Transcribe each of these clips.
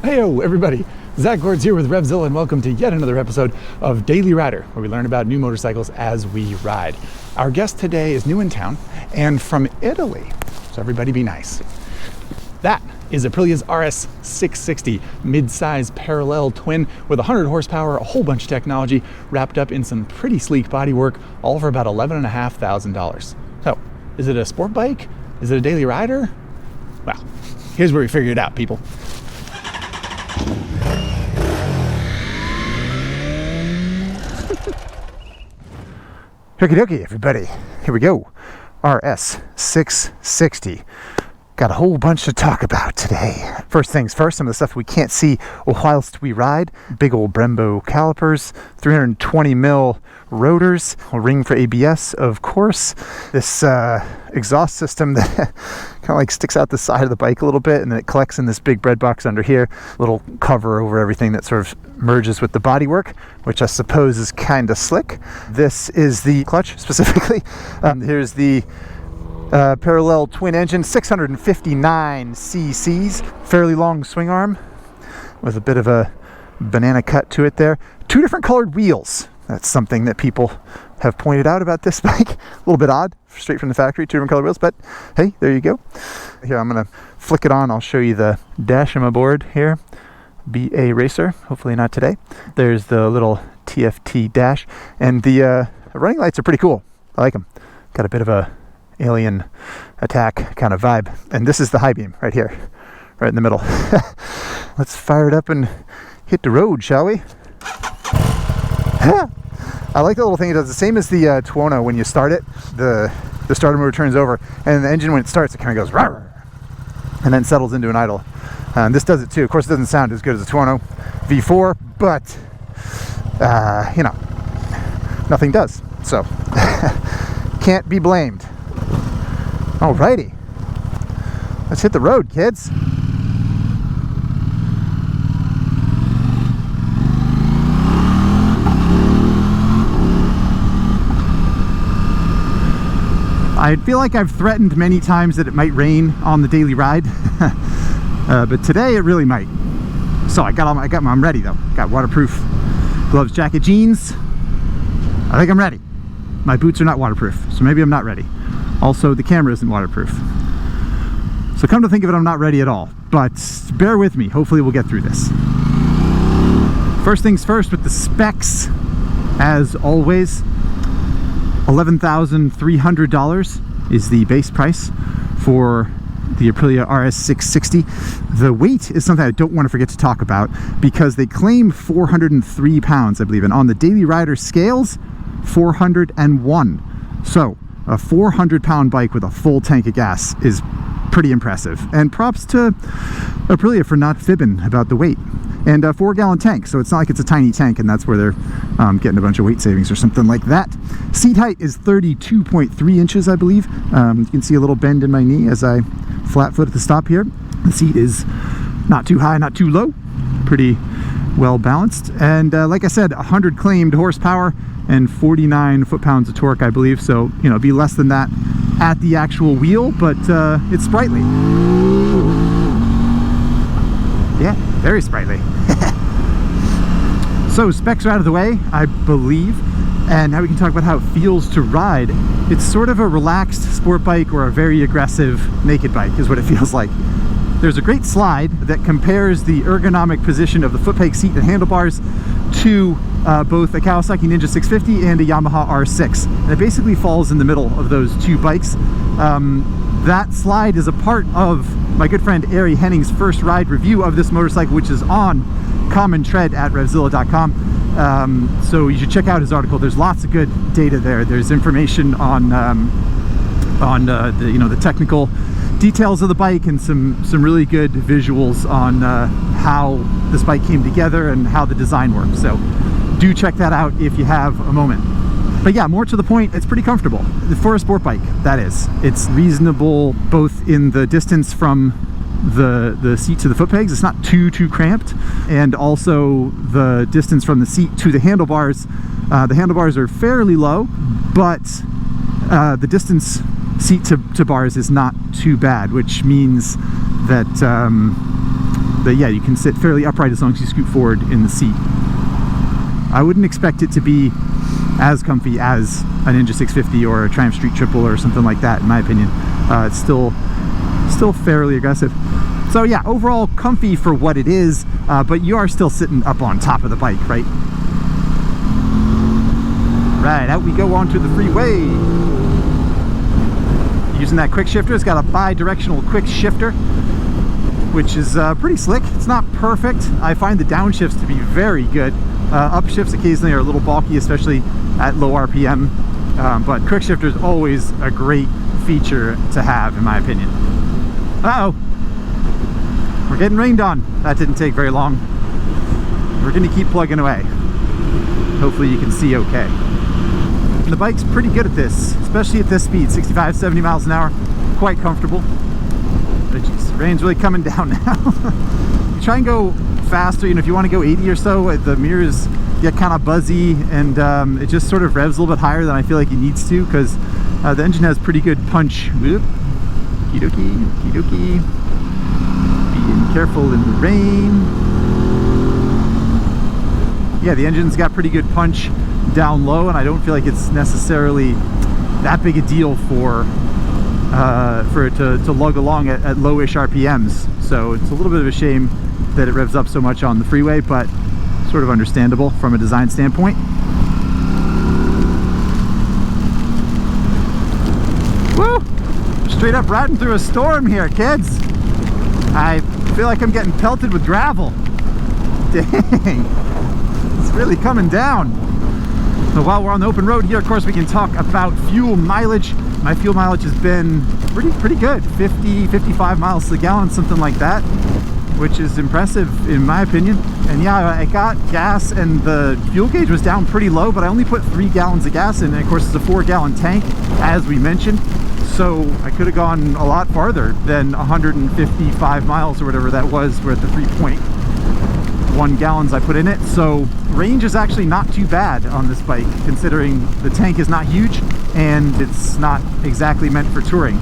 Heyo everybody, Zack here with RevZilla, and welcome to yet another episode of Daily Rider, where we learn about new motorcycles as we ride. Our guest today is new in town and from Italy, so everybody be nice. That is Aprilia's RS660 mid-size parallel twin with 100 horsepower, a whole bunch of technology wrapped up in some pretty sleek bodywork, all for about $11,500. So, is it a sport bike? Is it a daily rider? Well, here's where we figure it out, people. Okie dokie, everybody. Here we go. RS660. Got a whole bunch to talk about today. First things first, some of the stuff we can't see whilst we ride. Big old Brembo calipers, 320 mil rotors, a ring for ABS, of course. This exhaust system that kind of like sticks out the side of the bike a little bit, and then it collects in this big bread box under here. Little cover over everything that sort of merges with the bodywork, which I suppose is kind of slick. This is the clutch specifically. Here's the parallel twin engine, 659 cc's, fairly long swing arm with a bit of a banana cut to it there. Two different colored wheels. That's something that people have pointed out about this bike. A little bit odd, straight from the factory, two different colored wheels, but hey, there you go. Here, I'm gonna flick it on. I'll show you the dash of my board here. Be a racer, hopefully not today. There's the little TFT dash, and the running lights are pretty cool. I like them. Got a bit of a alien attack kind of vibe. And this is the high beam right here, right in the middle. Let's fire it up and hit the road, shall we? I like the little thing it does. The same as the Tuono. When you start it, the starter motor turns over, and the engine, when it starts, it kind of goes rawr, and then settles into an idle. This does it too. Of course, it doesn't sound as good as the Tuono V4, but you know, nothing does. So can't be blamed. Alrighty, let's hit the road, kids. I feel like I've threatened many times that it might rain on the daily ride, but today it really might. So I'm ready though. Got waterproof gloves, jacket, jeans. I think I'm ready. My boots are not waterproof, so maybe I'm not ready. Also, the camera isn't waterproof. So come to think of it, I'm not ready at all, but bear with me. Hopefully we'll get through this. First things first with the specs, as always. $11,300 is the base price for the Aprilia RS660. The weight is something I don't want to forget to talk about because they claim 403 pounds, I believe, and on the Daily Rider scales, 401. So a 400-pound bike with a full tank of gas is pretty impressive. And props to Aprilia for not fibbing about the weight. And a 4-gallon tank, so it's not like it's a tiny tank and that's where they're getting a bunch of weight savings or something like that. Seat height is 32.3 inches, I believe. You can see a little bend in my knee as I flat foot at the stop here. The seat is not too high, not too low. Pretty well balanced. And like I said, 100 claimed horsepower and 49 foot-pounds of torque, I believe. So, you know, it'd be less than that at the actual wheel, but it's sprightly. Yeah, very sprightly. So specs are out of the way, I believe, and now we can talk about how it feels to ride. It's sort of a relaxed sport bike or a very aggressive naked bike is what it feels like. There's a great slide that compares the ergonomic position of the foot peg seat and handlebars to both a Kawasaki Ninja 650 and a Yamaha R6. And it basically falls in the middle of those two bikes. That slide is a part of my good friend Ari Henning's first ride review of this motorcycle, which is on Common Tread at RevZilla.com. So you should check out his article. There's lots of good data there. There's information on the technical details of the bike and some really good visuals on how this bike came together and how the design works. So do check that out if you have a moment. But yeah, more to the point, it's pretty comfortable. For a sport bike, that is. It's reasonable both in the distance from the seat to the foot pegs. It's not too cramped. And also the distance from the seat to the handlebars. The handlebars are fairly low, but the distance seat to bars is not too bad, which means that But yeah, you can sit fairly upright as long as you scoot forward in the seat. I wouldn't expect it to be as comfy as a Ninja 650 or a Triumph Street Triple or something like that, in my opinion. It's still fairly aggressive. So yeah, overall comfy for what it is, but you are still sitting up on top of the bike, right? Right, out we go onto the freeway. Using that quick shifter, it's got a bi-directional quick shifter, which is pretty slick. It's not perfect. I find the downshifts to be very good. Upshifts occasionally are a little bulky, especially at low RPM, but quick shifter is always a great feature to have, in my opinion. Uh-oh, we're getting rained on. That didn't take very long. We're gonna keep plugging away. Hopefully you can see okay. And the bike's pretty good at this, especially at this speed, 65, 70 miles an hour, quite comfortable. But geez, rain's really coming down now. You try and go faster, you know, if you want to go 80 or so, the mirrors get kind of buzzy, and it just sort of revs a little bit higher than I feel like it needs to, because the engine has pretty good punch. Whoop. Okie dokie. Being careful in the rain. Yeah, the engine's got pretty good punch down low, and I don't feel like it's necessarily that big a deal for it to lug along at lowish RPMs. So it's a little bit of a shame that it revs up so much on the freeway, but sort of understandable from a design standpoint. Woo! Straight up riding through a storm here, kids. I feel like I'm getting pelted with gravel. Dang, it's really coming down. So while we're on the open road here, of course, we can talk about fuel mileage. My fuel mileage has been pretty good, 50-55 miles to the gallon, something like that, which is impressive in my opinion. And yeah, I got gas and the fuel gauge was down pretty low, but I only put 3 gallons of gas in, and of course it's a 4-gallon tank, as we mentioned. So I could have gone a lot farther than 155 miles or whatever that was, with the 3.1 gallons I put in it. So range is actually not too bad on this bike, considering the tank is not huge and it's not exactly meant for touring.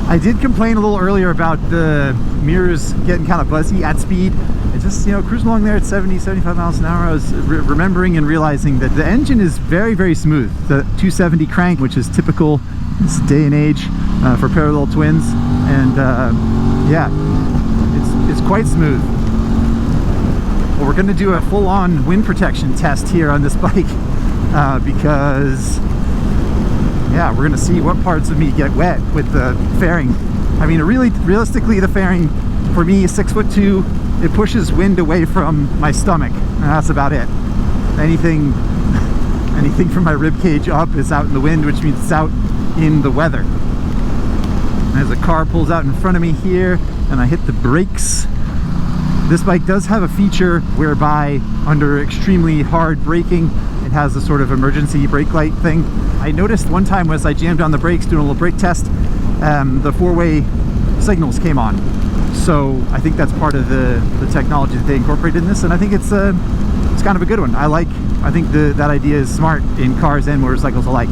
I did complain a little earlier about the mirrors getting kind of buzzy at speed. It's just, you know, cruising along there at 70-75 miles an hour, I was remembering and realizing that the engine is very smooth. The 270 crank, which is typical this day and age for parallel twins, and yeah, it's quite smooth. Well, we're going to do a full-on wind protection test here on this bike, because yeah, we're going to see what parts of me get wet with the fairing. I mean, realistically, the fairing for me is 6'2". It pushes wind away from my stomach, and that's about it. Anything from my rib cage up is out in the wind, which means it's out in the weather. As a car pulls out in front of me here and I hit the brakes, this bike does have a feature whereby under extremely hard braking, it has a sort of emergency brake light thing. I noticed one time as I jammed on the brakes doing a little brake test, the 4-way signals came on. So I think that's part of the technology that they incorporated in this, and I think it's kind of a good one. I think that idea is smart in cars and motorcycles alike.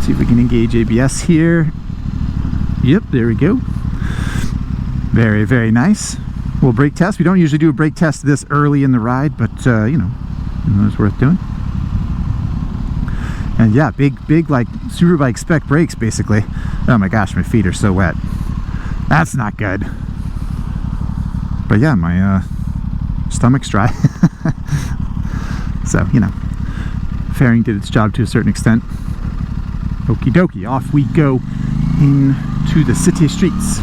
See if we can engage ABS here. Yep, there we go. Very nice. We'll brake test. We don't usually do a brake test this early in the ride, but you know, it's worth doing. And yeah, big like superbike spec brakes basically. Oh my gosh, my feet are so wet. That's not good. But yeah, my stomach's dry. So, you know, fairing did its job to a certain extent. Okie dokie, off we go into the city streets.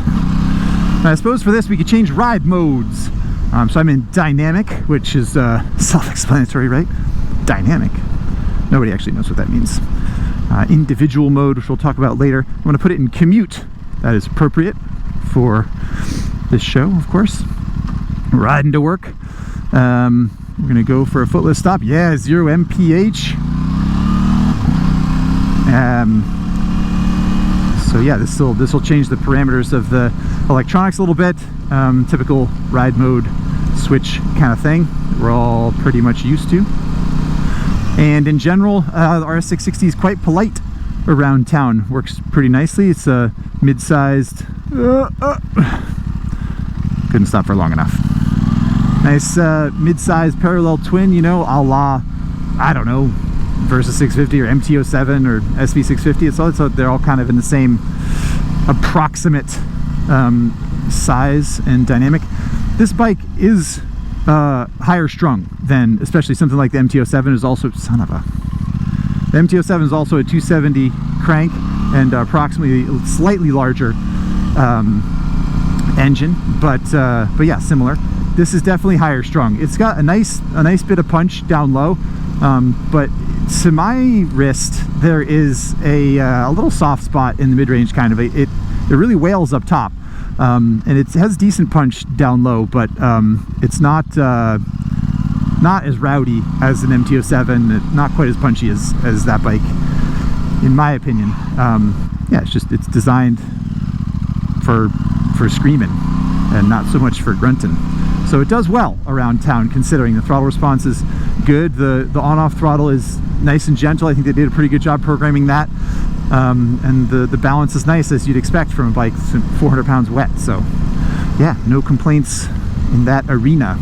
Now, I suppose for this we could change ride modes. So I'm in dynamic, which is self-explanatory, right? Dynamic. Nobody actually knows what that means. Individual mode, which we'll talk about later. I'm going to put it in commute. That is appropriate for this show, of course. Riding to work. We're going to go for a footless stop. Yeah, 0 mph. So yeah, this will change the parameters of the electronics a little bit. Typical ride mode switch kind of thing we're all pretty much used to. And in general, the RS660 is quite polite around town. Works pretty nicely. It's a mid-sized, couldn't stop for long enough. Nice mid-sized parallel twin, you know, a la, I don't know, Versa 650 or MT-07 or SV650. It's all, they're all kind of in the same approximate size and dynamic. This bike is higher strung than, especially something like the MT-07 is also, son of a, the MT-07 is also a 270 crank and approximately slightly larger engine, but yeah, similar. This is definitely higher strung. It's got a nice bit of punch down low, but to my wrist there is a little soft spot in the mid-range, kind of. It really wails up top, and it has decent punch down low, but it's not as rowdy as an MT-07, not quite as punchy as that bike, in my opinion. Yeah, it's designed for screaming and not so much for grunting. So it does well around town, considering the throttle response is good. The on-off throttle is nice and gentle. I think they did a pretty good job programming that. And the balance is nice, as you'd expect from a bike that's 400 pounds wet. So yeah, no complaints in that arena.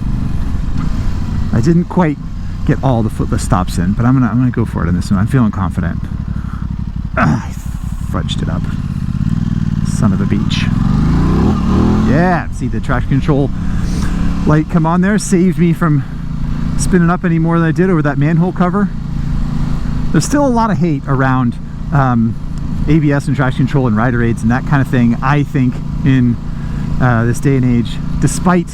I didn't quite get all the footless stops in, but I'm gonna go for it in this one. I'm feeling confident. I fudged it up. Son of a beach. Yeah, see the traction control light come on there, saved me from spinning up any more than I did over that manhole cover. There's still a lot of hate around ABS and traction control and rider aids and that kind of thing, I think, in this day and age, despite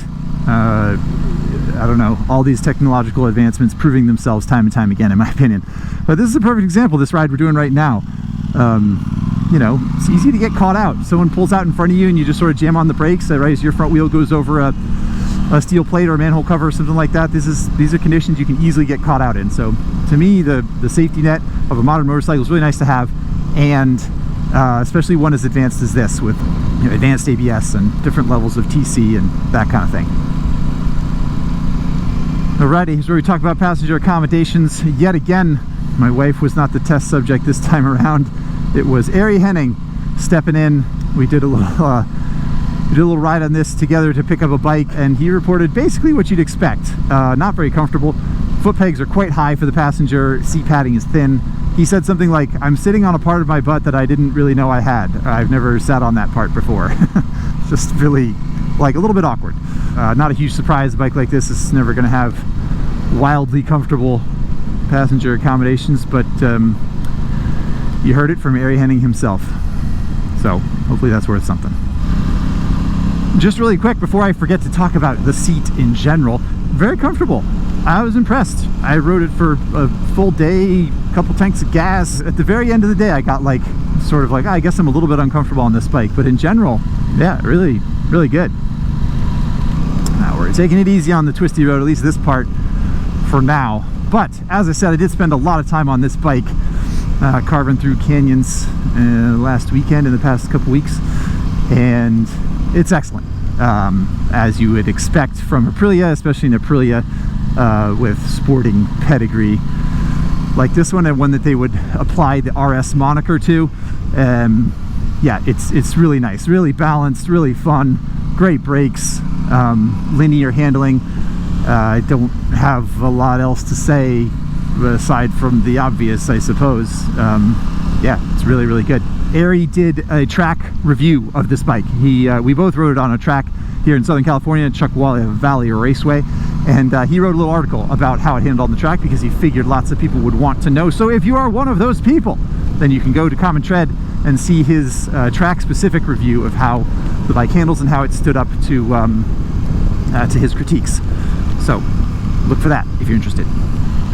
I don't know, all these technological advancements proving themselves time and time again, in my opinion. But this is a perfect example, this ride we're doing right now. You know, it's easy to get caught out. Someone pulls out in front of you and you just sort of jam on the brakes, right, as your front wheel goes over a steel plate or a manhole cover or something like that. These are conditions you can easily get caught out in. So to me, the safety net of a modern motorcycle is really nice to have, and especially one as advanced as this, with, you know, advanced ABS and different levels of TC and that kind of thing. Alrighty, here's where we talk about passenger accommodations. Yet again, my wife was not the test subject this time around. It was Ari Henning stepping in. We did a little ride on this together to pick up a bike, and he reported basically what you'd expect. Not very comfortable. Foot pegs are quite high for the passenger. Seat padding is thin. He said something like, "I'm sitting on a part of my butt that I didn't really know I had. I've never sat on that part before." Just really, like, a little bit awkward. Not a huge surprise. A bike like this is never going to have wildly comfortable passenger accommodations, but you heard it from Ari Henning himself. So hopefully that's worth something. Just really quick before I forget to talk about the seat in general, very comfortable. I was impressed. I rode it for a full day, a couple tanks of gas. At the very end of the day, I got like, sort of like, I guess I'm a little bit uncomfortable on this bike, but in general, yeah, really, really good. Now we're taking it easy on the twisty road, at least this part for now. But as I said, I did spend a lot of time on this bike, carving through canyons last weekend and the past couple weeks, and it's excellent, as you would expect from Aprilia, especially an Aprilia with sporting pedigree like this one, and one that they would apply the RS moniker to. Yeah, it's really nice, really balanced, really fun, great brakes, linear handling. I don't have a lot else to say aside from the obvious, I suppose. Yeah, it's really, really good. Ari did a track review of this bike. We both rode it on a track here in Southern California, Chuckwalla Valley Raceway, and he wrote a little article about how it handled on the track, because he figured lots of people would want to know. So if you are one of those people, then you can go to Common Tread and see his track-specific review of how the bike handles and how it stood up to his critiques. So look for that if you're interested.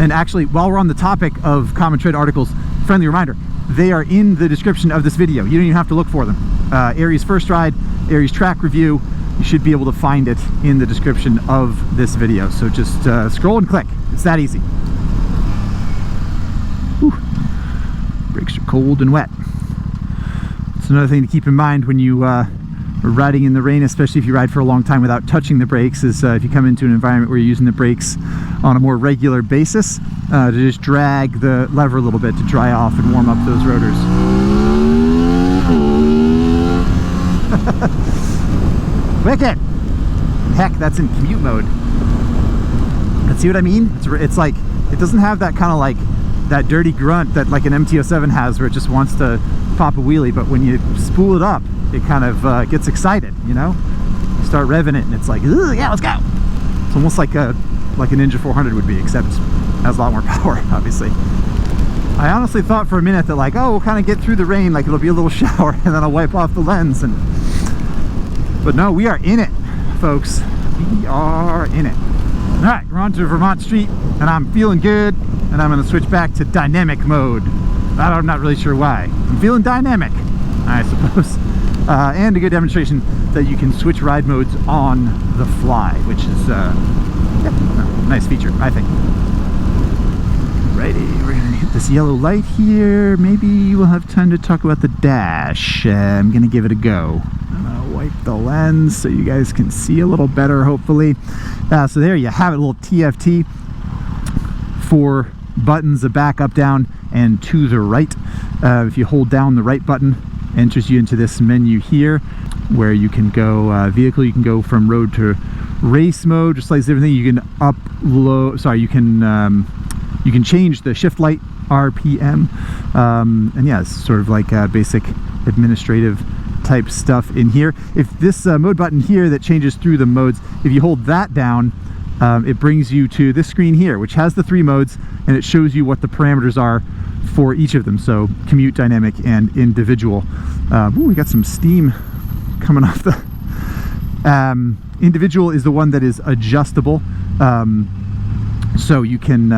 And actually, while we're on the topic of Common Tread articles, friendly reminder, they are in the description of this video. You don't even have to look for them. Ari's first ride, Ari's track review, you should be able to find it in the description of this video. So just scroll and click. It's that easy. Whew. Brakes are cold and wet. It's another thing to keep in mind when you riding in the rain, especially if you ride for a long time without touching the brakes, is if you come into an environment where you're using the brakes on a more regular basis, to just drag the lever a little bit to dry off and warm up those rotors. Wicked! Heck, that's in commute mode. But see what I mean? It's like, it doesn't have that kind of like, that dirty grunt that like an MT-07 has, where it just wants to pop a wheelie, but when you spool it up, it kind of gets excited, you know? You start revving it and it's like, yeah, let's go! It's almost like a Ninja 400 would be, except it has a lot more power, obviously. I honestly thought for a minute that like, oh, we'll kind of get through the rain, like it'll be a little shower, and then I'll wipe off the lens. But no, we are in it, folks. We are in it. All right, we're on to Vermont Street, and I'm feeling good, and I'm going to switch back to dynamic mode. I'm not really sure why. I'm feeling dynamic, I suppose. And a good demonstration that you can switch ride modes on the fly, which is yeah, a nice feature, I think. Righty, we're gonna hit this yellow light here. Maybe we'll have time to talk about the dash. I'm gonna give it a go. I'm gonna wipe the lens so you guys can see a little better, hopefully. So there you have it, a little TFT. 4 buttons, a back, up, down, and to the right. If you hold down the right button, enters you into this menu here, where you can go vehicle. You can go from road to race mode, just like everything. You can upload. Sorry, you can change the shift light RPM, and yeah, it's sort of like basic administrative type stuff in here. If this mode button here that changes through the modes, if you hold that down, it brings you to this screen here, which has the 3 modes, and it shows you what the parameters are for each of them. So commute, dynamic, and individual. Ooh, we got some steam coming off the individual is the one that is adjustable, so you can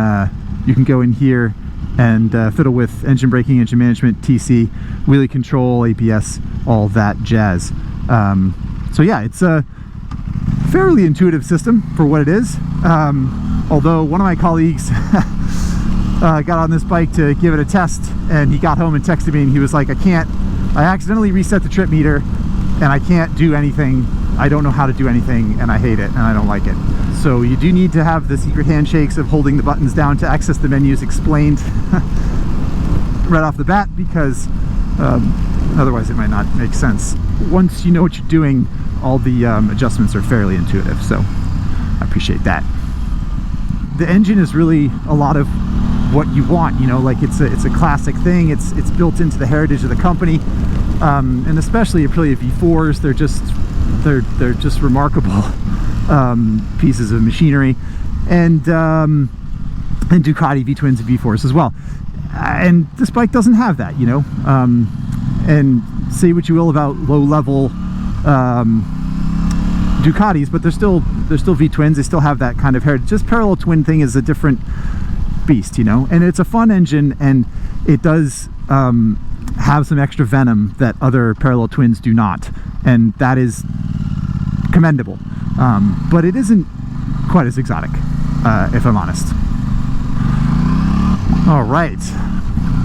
go in here and fiddle with engine braking, engine management, TC, wheelie control, APS, all that jazz. So yeah, it's a fairly intuitive system for what it is. Although one of my colleagues got on this bike to give it a test, and he got home and texted me, and he was like, I accidentally reset the trip meter and I can't do anything. I don't know how to do anything, and I hate it, and I don't like it. So you do need to have the secret handshakes of holding the buttons down to access the menus explained right off the bat, because otherwise it might not make sense. Once you know what you're doing, all the adjustments are fairly intuitive, so I appreciate that. The engine is really a lot of what you want, you know, like it's a classic thing. It's built into the heritage of the company, and especially Aprilia V4s. They're just remarkable pieces of machinery, and Ducati V-twins and V4s as well. And this bike doesn't have that, you know. And say what you will about low-level Ducatis, but they're still V-twins. They still have that kind of heritage. Just parallel twin thing is a different beast, you know. And it's a fun engine, and it does have some extra venom that other parallel twins do not, and that is commendable. But it isn't quite as exotic, if I'm honest. All right,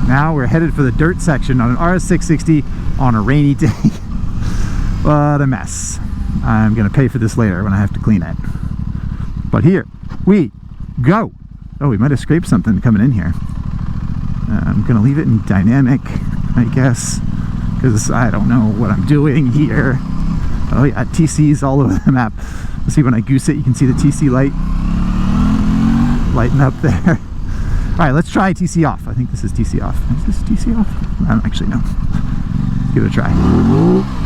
now we're headed for the dirt section on an RS660 on a rainy day. What a mess. I'm gonna pay for this later when I have to clean it. But here we go. Oh, we might have scraped something coming in here. I'm gonna leave it in dynamic, I guess, because I don't know what I'm doing here. Oh yeah, TC's all over the map. Let's see, when I goose it, you can see the TC light lighting up there. All right, let's try TC off. I think this is TC off. Is this TC off? I don't actually know. Let's give it a try.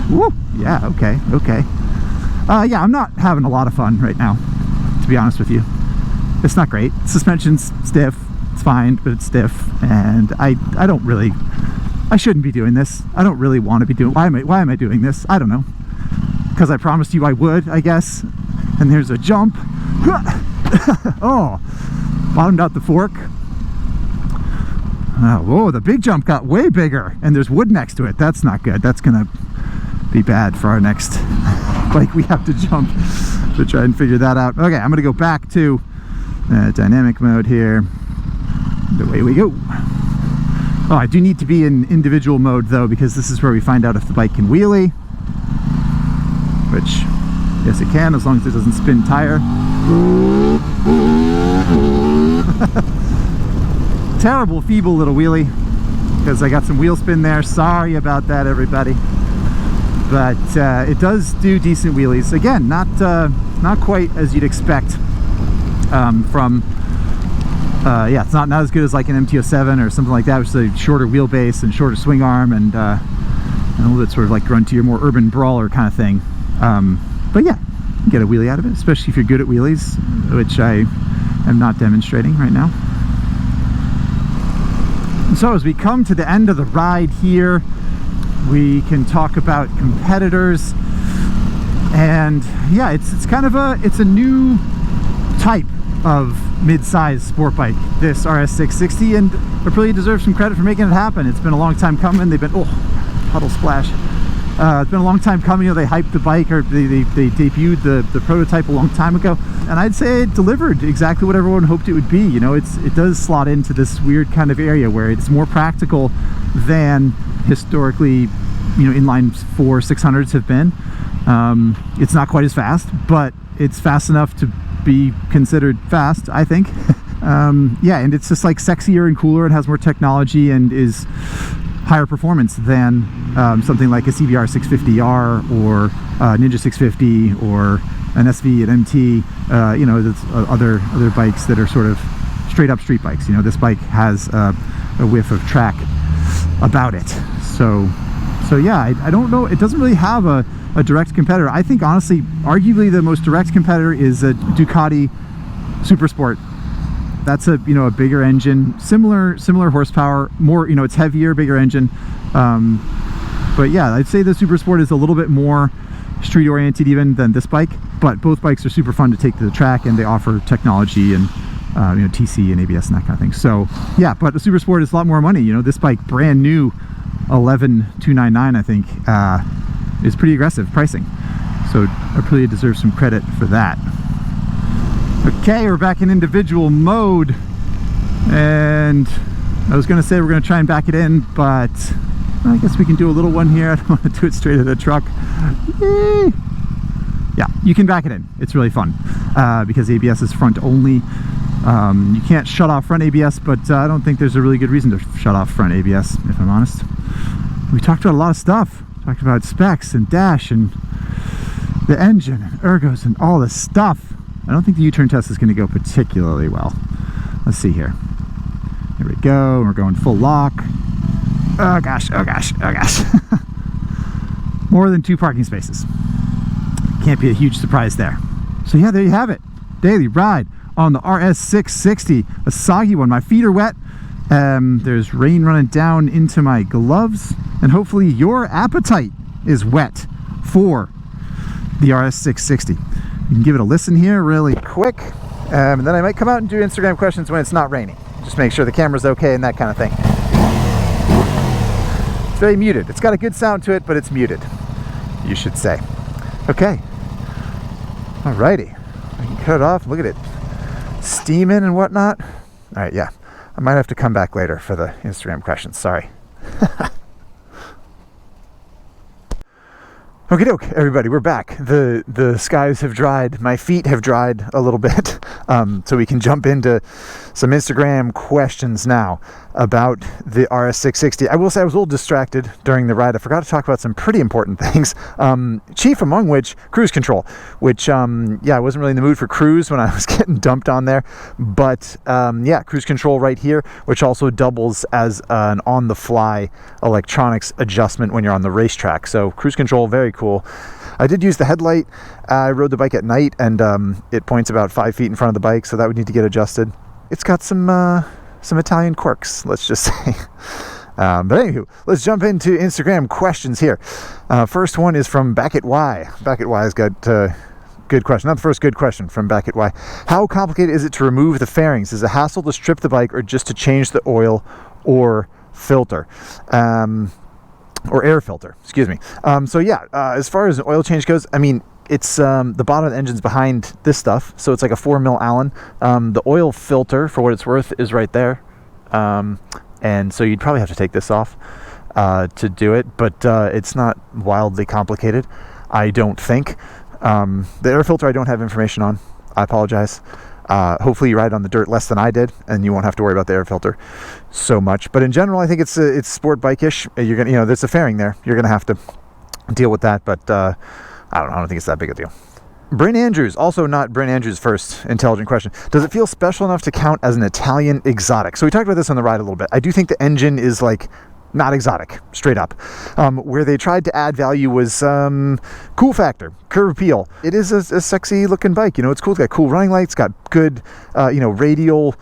Woo! Yeah, okay. Yeah, I'm not having a lot of fun right now, to be honest with you. It's not great. Suspension's stiff. It's fine, but it's stiff, and I don't really, I shouldn't be doing this. I don't really want to be doing. Why am I doing this? I don't know. Because I promised you I would, I guess. And there's a jump. Oh, bottomed out the fork. Whoa, the big jump got way bigger, and there's wood next to it. That's not good. That's gonna be bad for our next bike we have to jump to try and figure that out. Okay, I'm gonna go back to dynamic mode here. Away we go. Oh, I do need to be in individual mode though, because this is where we find out if the bike can wheelie. which, yes it can, as long as it doesn't spin tire. Terrible, feeble little wheelie, because I got some wheel spin there. Sorry about that, everybody. But it does do decent wheelies. Again, not quite as you'd expect from yeah, it's not as good as like an MT-07 or something like that, which is a shorter wheelbase and shorter swing arm, and a little bit sort of like run to your more urban brawler kind of thing. But yeah, you can get a wheelie out of it, especially if you're good at wheelies, which I am not demonstrating right now. So as we come to the end of the ride here, we can talk about competitors. And yeah, it's kind of it's a new type of mid-size sport bike, this RS660, and Aprilia deserves some credit for making it happen. It's been a long time coming. They've been, oh, puddle splash. It's been a long time coming. You know, they hyped the bike, or they debuted the prototype a long time ago, and I'd say it delivered exactly what everyone hoped it would be. You know, it does slot into this weird kind of area where it's more practical than historically, you know, inline 4 600s have been. It's not quite as fast, but it's fast enough to be considered fast, I think. Yeah, and it's just like sexier and cooler. It has more technology and is higher performance than something like a CBR 650R or Ninja 650 or an SV at MT. You know, there's other bikes that are sort of straight up street bikes. You know, this bike has a whiff of track about it. So yeah, I don't know. It doesn't really have a direct competitor. I think honestly, arguably the most direct competitor is a Ducati Supersport. That's a, you know, a bigger engine, similar horsepower, more, you know, it's heavier, bigger engine. But yeah, I'd say the Supersport is a little bit more street oriented even than this bike, but both bikes are super fun to take to the track, and they offer technology and you know, TC and ABS and that kind of thing. So yeah, but the Supersport is a lot more money. You know, this bike, brand new, 11,299, I think, is pretty aggressive pricing. So Aprilia deserves some credit for that. Okay, we're back in individual mode, and I was going to say we're going to try and back it in, but I guess we can do a little one here. I don't want to do it straight at the truck. Yay! Yeah, you can back it in. It's really fun because ABS is front only. You can't shut off front ABS, but I don't think there's a really good reason to shut off front ABS, if I'm honest. We talked about a lot of stuff. Talked about specs and dash and the engine and ergos and all this stuff. I don't think the U-turn test is going to go particularly well. Let's see here. Here we go. We're going full lock. Oh gosh, oh gosh, oh gosh. More than 2 parking spaces. Can't be a huge surprise there. So yeah, there you have it. Daily ride on the RS660. A soggy one. My feet are wet. There's rain running down into my gloves. And hopefully your appetite is wet for the RS660. You can give it a listen here really quick, and then I might come out and do Instagram questions when it's not raining. Just make sure the camera's okay and that kind of thing. It's very muted. It's got a good sound to it, but it's muted, you should say. Okay. Alrighty. I can cut it off. Look at it steaming and whatnot. Alright, yeah. I might have to come back later for the Instagram questions. Sorry. Okie doke, everybody, we're back. The skies have dried. My feet have dried a little bit. So we can jump into some Instagram questions now about the RS660. I will say I was a little distracted during the ride. I forgot to talk about some pretty important things. Chief among which, cruise control, which, yeah, I wasn't really in the mood for cruise when I was getting dumped on there. But, yeah, cruise control right here, which also doubles as an on-the-fly electronics adjustment when you're on the racetrack. So cruise control, very cool. I did use the headlight. I rode the bike at night, and it points about 5 feet in front of the bike, so that would need to get adjusted. It's got some Italian quirks, let's just say. But anywho, let's jump into Instagram questions here. First one is from Back at Y. Back at Y has got good question. Not the first good question from Back at Y. How complicated is it to remove the fairings? Is it a hassle to strip the bike or just to change the oil or filter? Or air filter, excuse me. So yeah, as far as an oil change goes, I mean, it's the bottom of the engine's behind this stuff, so it's like a 4mm Allen. The oil filter, for what it's worth, is right there, and so you'd probably have to take this off. to do it, but it's not wildly complicated, I don't think. The air filter I don't have information on. I apologize. Hopefully you ride on the dirt less than I did, and you won't have to worry about the air filter so much. But in general, I think it's sport bike-ish. You're gonna, there's a fairing there. You're gonna have to deal with that, but I don't think it's that big a deal. Bryn Andrews, also not Bryn Andrews' first intelligent question. Does it feel special enough to count as an Italian exotic? So we talked about this on the ride a little bit. I do think the engine is like not exotic, straight up. Where they tried to add value was cool factor, curb appeal. It is a sexy looking bike. It's cool. It's got cool running lights, got good, radial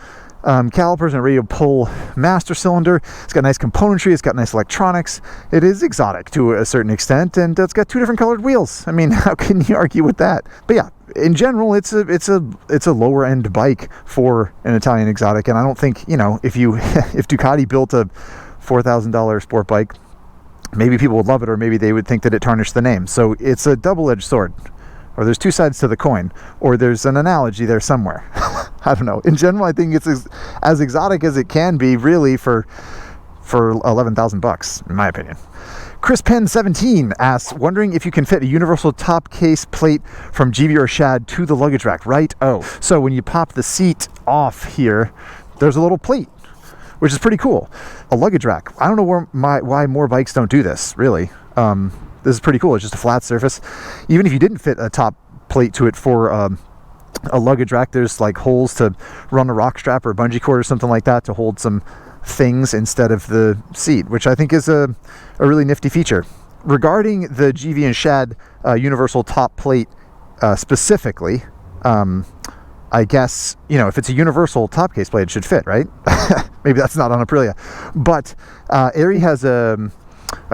calipers and a radial pull master cylinder. It's got nice componentry. It's got nice electronics. It is exotic to a certain extent, and it's got 2 different colored wheels. I mean, how can you argue with that? But yeah, in general, it's a lower end bike for an Italian exotic, and I don't think if Ducati built a $4,000 sport bike, maybe people would love it, or maybe they would think that it tarnished the name. So it's a double-edged sword, or there's 2 sides to the coin, or there's an analogy there somewhere. I don't know. In general, I think it's as exotic as it can be, really, for $11,000, in my opinion. Chris Penn 17 asks, wondering if you can fit a universal top case plate from GV or Shad to the luggage rack, right? Oh, so when you pop the seat off here, there's a little plate, which is pretty cool. A luggage rack. I don't know why more bikes don't do this, really. This is pretty cool. It's just a flat surface. Even if you didn't fit a top plate to it for a luggage rack, there's like holes to run a rock strap or a bungee cord or something like that to hold some things instead of the seat, which I think is a really nifty feature. Regarding the GV and Shad universal top plate specifically, I guess, if it's a universal top case plate, it should fit, right? Maybe that's not on Aprilia. But Ari has a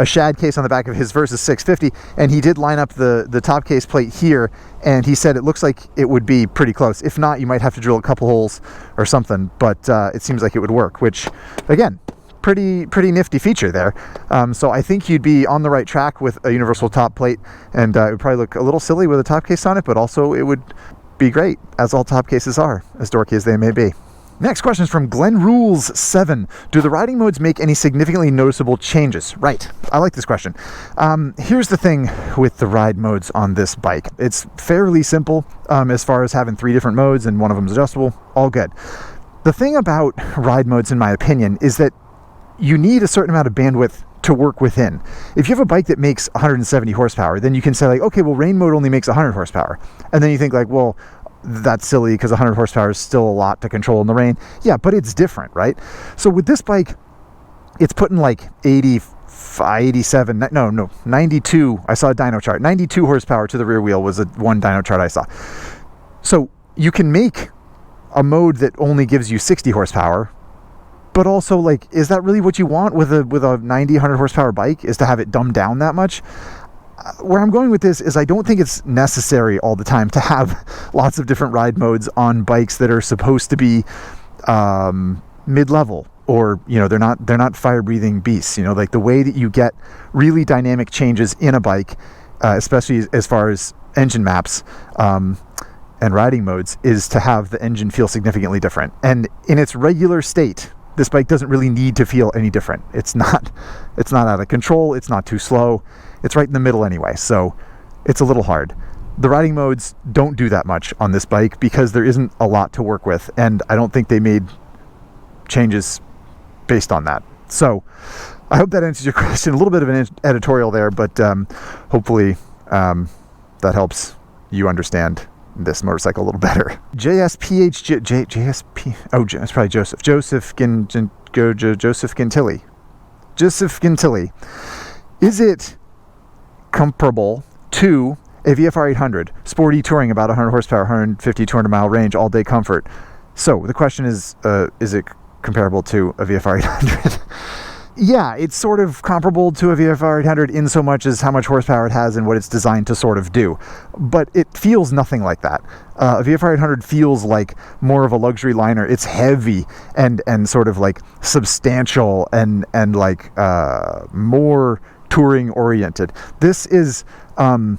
Shad case on the back of his Versus 650, and he did line up the top case plate here, and he said it looks like it would be pretty close. If not, you might have to drill a couple holes or something, but it seems like it would work, which, again, pretty nifty feature there. So I think you'd be on the right track with a universal top plate, and it would probably look a little silly with a top case on it, but also it would be great, as all top cases are, as dorky as they may be. Next question is from Glenn Rules 7. Do the riding modes make any significantly noticeable changes? Right. I like this question. Here's the thing with the ride modes on this bike. It's fairly simple as far as having 3 different modes, and one of them is adjustable. All good. The thing about ride modes, in my opinion, is that you need a certain amount of bandwidth to work within. If you have a bike that makes 170 horsepower, then you can say like, okay, well, rain mode only makes 100 horsepower. And then you think like, well, that's silly because 100 horsepower is still a lot to control in the rain. Yeah, but it's different, right? So with this bike, it's putting like 87, no, 92. I saw a dyno chart. 92 horsepower to the rear wheel was one dyno chart I saw. So you can make a mode that only gives you 60 horsepower, but also, like, is that really what you want with a 90, 100 horsepower bike, is to have it dumbed down that much? Where I'm going with this is I don't think it's necessary all the time to have lots of different ride modes on bikes that are supposed to be mid-level, or they're not fire-breathing beasts. Like the way that you get really dynamic changes in a bike, especially as far as engine maps and riding modes, is to have the engine feel significantly different. And in its regular state, this bike doesn't really need to feel any different. It's not out of control. It's not too slow. It's right in the middle anyway, so it's a little hard. The riding modes don't do that much on this bike because there isn't a lot to work with, and I don't think they made changes based on that. So I hope that answers your question. A little bit of an editorial there, but hopefully that helps you understand this motorcycle a little better. JSP, oh, it's probably Joseph. Joseph Gentili. Is it comparable to a VFR 800, sporty touring, about 100 horsepower, 150, 200 mile range, all day comfort? So the question is it comparable to a VFR 800? Yeah, it's sort of comparable to a VFR 800 in so much as how much horsepower it has and what it's designed to sort of do. But it feels nothing like that. A VFR 800 feels like more of a luxury liner. It's heavy and sort of like substantial and like more touring oriented. This is a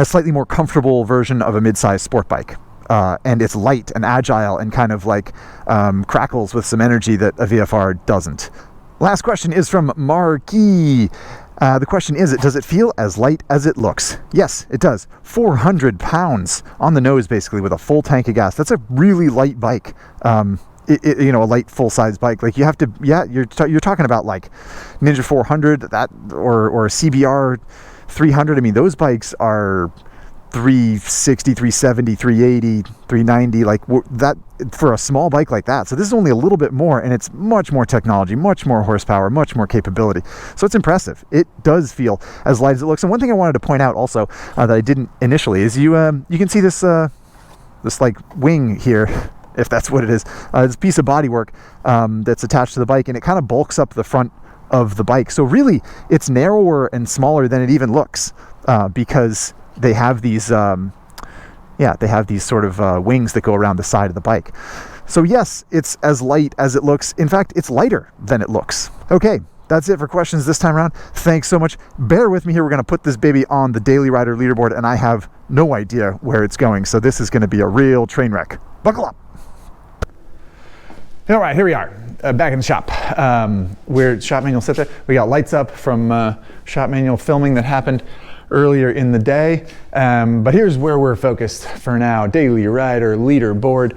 slightly more comfortable version of a mid-sized sport bike. And it's light and agile and kind of like crackles with some energy that a VFR doesn't. Last question is from Marquis. The question is, does it feel as light as it looks? Yes, it does. 400 pounds on the nose, basically, with a full tank of gas. That's a really light bike. You know, a light full-size bike. Like, you have to, yeah, you're talking about like Ninja 400, that, or CBR 300. I mean, those bikes are 360, 370, 380, 390, like that for a small bike like that. So this is only a little bit more, and it's much more technology, much more horsepower, much more capability. So it's impressive. It does feel as light as it looks. And one thing I wanted to point out also that I didn't initially is you can see this this like wing here, if that's what it is. This piece of bodywork that's attached to the bike, and it kind of bulks up the front of the bike. So really, it's narrower and smaller than it even looks because they have these they have these sort of wings that go around the side of the bike. So yes, it's as light as it looks. In fact, it's lighter than it looks. Okay, that's it for questions this time around. Thanks so much. Bear with me here. We're going to put this baby on the Daily Rider leaderboard, and I have no idea where it's going. So this is going to be a real train wreck. Buckle up. All right, here we are, back in the shop. We're shop manual set there. We got lights up from shop manual filming that happened earlier in the day, but here's where we're focused for now. Daily Rider leaderboard.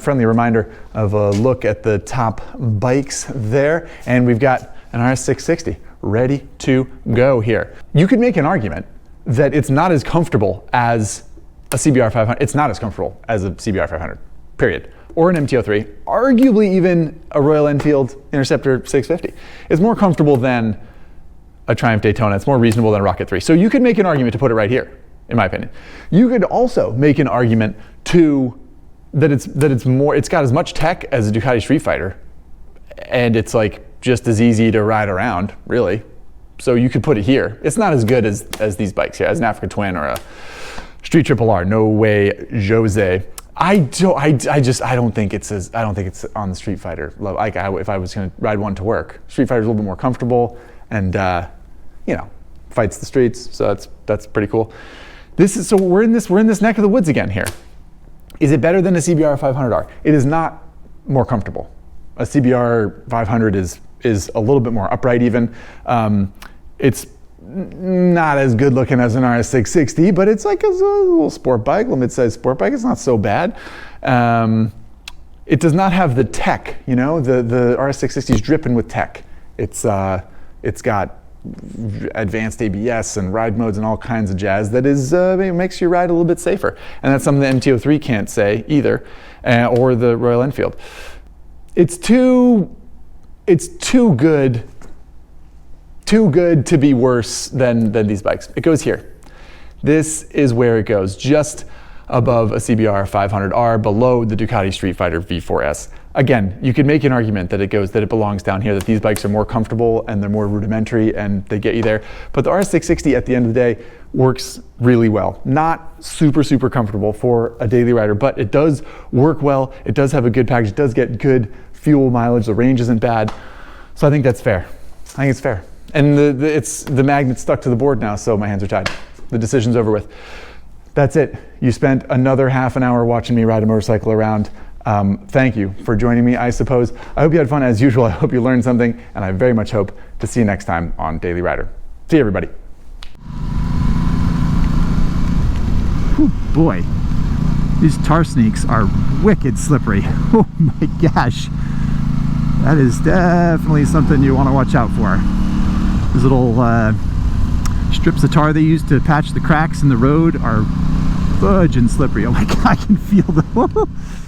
Friendly reminder of a look at the top bikes there, and we've got an RS660 ready to go here. You could make an argument that it's not as comfortable as a CBR 500. It's not as comfortable as a CBR 500, period. Or an MT-03, arguably even a Royal Enfield Interceptor 650. It's more comfortable than a Triumph Daytona. It's more reasonable than a Rocket 3. So you could make an argument to put it right here, in my opinion. You could also make an argument that it's got as much tech as a Ducati Street Fighter, and it's like just as easy to ride around, really. So you could put it here. It's not as good as these bikes here, as an Africa Twin or a Street Triple R. No way, Jose. I don't think it's on the Street Fighter level. Like if I was going to ride one to work, Street Fighter's a little bit more comfortable and you know, fights the streets. So that's pretty cool. So we're in this neck of the woods again here. Is it better than a CBR 500R? It is not more comfortable. A CBR 500 is a little bit more upright even. It's not as good looking as an RS660, but it's like a little sport bike, little mid-sized sport bike. It's not so bad. It does not have the tech, you know, the RS660 is dripping with tech. It's got advanced ABS and ride modes and all kinds of jazz that is it makes your ride a little bit safer. And that's something the MT-03 can't say either, or the Royal Enfield. It's too good to be worse than these bikes. It goes here. This is where it goes, just above a CBR 500R, below the Ducati Street Fighter V4S. Again, you could make an argument that it belongs down here, that these bikes are more comfortable and they're more rudimentary and they get you there. But the RS660 at the end of the day works really well. Not super comfortable for a daily rider, but it does work well. It does have a good package. It does get good fuel mileage. The range isn't bad. So I think that's fair. I think it's fair. And the magnet's stuck to the board now, so my hands are tied. The decision's over with. That's it. You spent another half an hour watching me ride a motorcycle around. Thank you for joining me, I suppose. I hope you had fun as usual. I hope you learned something, and I very much hope to see you next time on Daily Rider. See you, everybody. Oh boy, these tar snakes are wicked slippery. Oh my gosh. That is definitely something you want to watch out for. These little strips of tar they use to patch the cracks in the road are fudge and slippery. Oh my god, I can feel them.